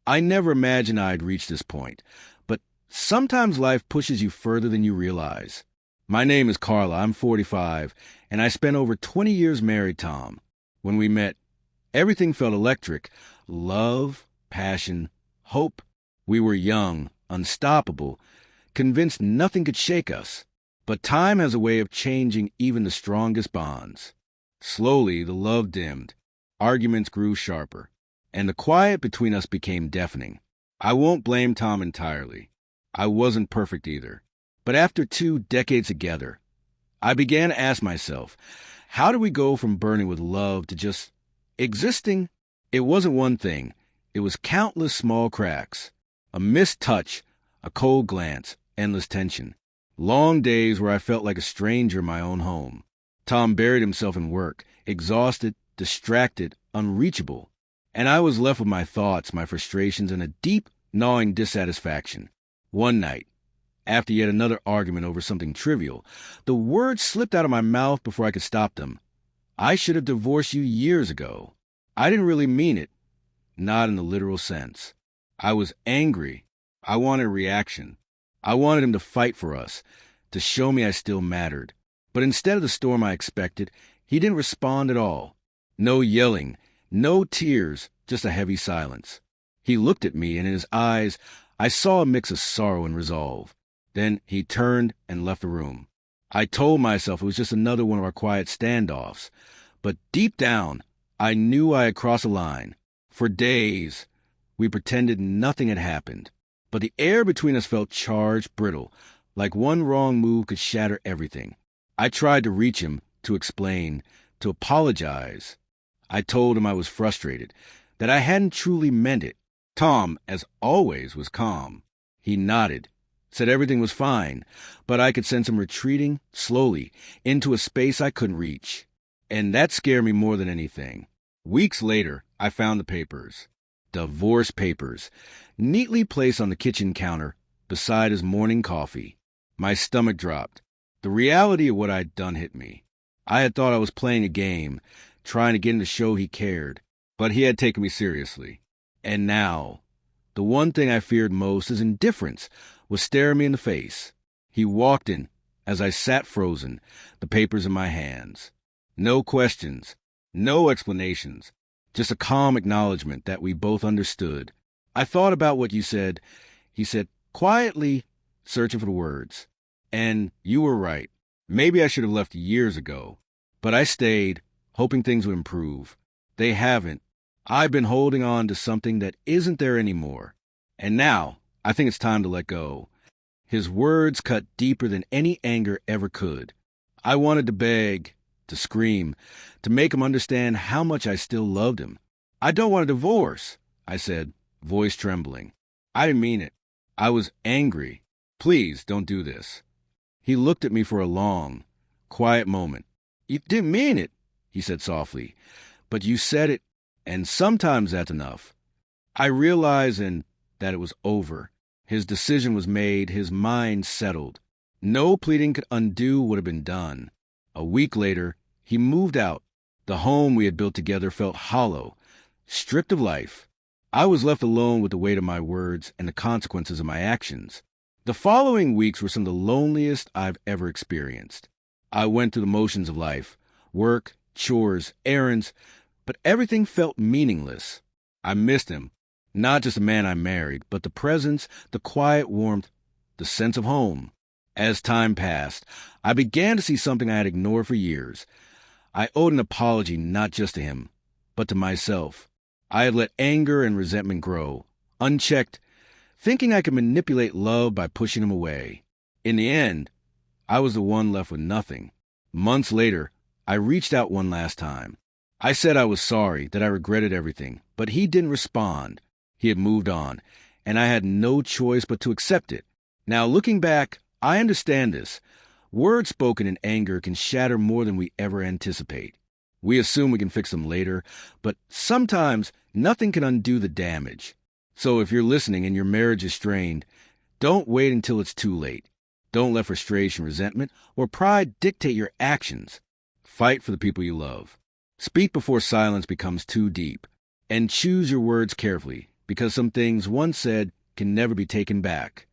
I never imagined I'd reach this point, but sometimes life pushes you further than you realize. My name is Carla, I'm 45, and I spent over 20 years married, Tom. When we met, everything felt electric. Love, passion, hope. We were young, unstoppable, convinced nothing could shake us. But time has a way of changing even the strongest bonds. Slowly, the love dimmed. Arguments grew sharper, and the quiet between us became deafening. I won't blame Tom entirely. I wasn't perfect either. But after 2 decades together, I began to ask myself, how did we go from burning with love to just existing? It wasn't one thing. It was countless small cracks. A missed touch, a cold glance, endless tension. Long days where I felt like a stranger in my own home. Tom buried himself in work, exhausted, distracted, unreachable. And I was left with my thoughts, my frustrations, and a deep, gnawing dissatisfaction. One night, after yet another argument over something trivial, the words slipped out of my mouth before I could stop them. I should have divorced you years ago. I didn't really mean it. Not in the literal sense. I was angry. I wanted a reaction. I wanted him to fight for us, to show me I still mattered. But instead of the storm I expected, he didn't respond at all. No yelling, no tears, just a heavy silence. He looked at me, and in his eyes, I saw a mix of sorrow and resolve. Then he turned and left the room. I told myself it was just another one of our quiet standoffs. But deep down, I knew I had crossed a line. For days, we pretended nothing had happened. But the air between us felt charged, brittle, like one wrong move could shatter everything. I tried to reach him, to explain, to apologize. I told him I was frustrated, that I hadn't truly meant it. Tom, as always, was calm. He nodded, said everything was fine, but I could sense him retreating, slowly, into a space I couldn't reach. And that scared me more than anything. Weeks later, I found the papers. Divorce papers, neatly placed on the kitchen counter beside his morning coffee. My stomach dropped. The reality of what I'd done hit me. I had thought I was playing a game, trying to get him to show he cared, but he had taken me seriously. And now, the one thing I feared most, his indifference, was staring me in the face. He walked in as I sat frozen, the papers in my hands. No questions, no explanations. Just a calm acknowledgement that we both understood. I thought about what you said, he said, quietly, searching for the words. And you were right. Maybe I should have left years ago. But I stayed, hoping things would improve. They haven't. I've been holding on to something that isn't there anymore. And now, I think it's time to let go. His words cut deeper than any anger ever could. I wanted to beg, to scream, to make him understand how much I still loved him. I don't want a divorce, I said, voice trembling. I didn't mean it. I was angry. Please don't do this. He looked at me for a long, quiet moment. You didn't mean it, he said softly, but you said it, and sometimes that's enough. I realized then that it was over. His decision was made, his mind settled. No pleading could undo what had been done. A week later, he moved out. The home we had built together felt hollow, stripped of life. I was left alone with the weight of my words and the consequences of my actions. The following weeks were some of the loneliest I've ever experienced. I went through the motions of life, work, chores, errands, but everything felt meaningless. I missed him, not just the man I married, but the presence, the quiet warmth, the sense of home. As time passed, I began to see something I had ignored for years. I owed an apology not just to him, but to myself. I had let anger and resentment grow, unchecked, thinking I could manipulate love by pushing him away. In the end, I was the one left with nothing. Months later, I reached out one last time. I said I was sorry, that I regretted everything, but he didn't respond. He had moved on, and I had no choice but to accept it. Now, looking back, I understand this. Words spoken in anger can shatter more than we ever anticipate. We assume we can fix them later, but sometimes nothing can undo the damage. So if you're listening and your marriage is strained, don't wait until it's too late. Don't let frustration, resentment, or pride dictate your actions. Fight for the people you love. Speak before silence becomes too deep. And choose your words carefully, because some things once said can never be taken back.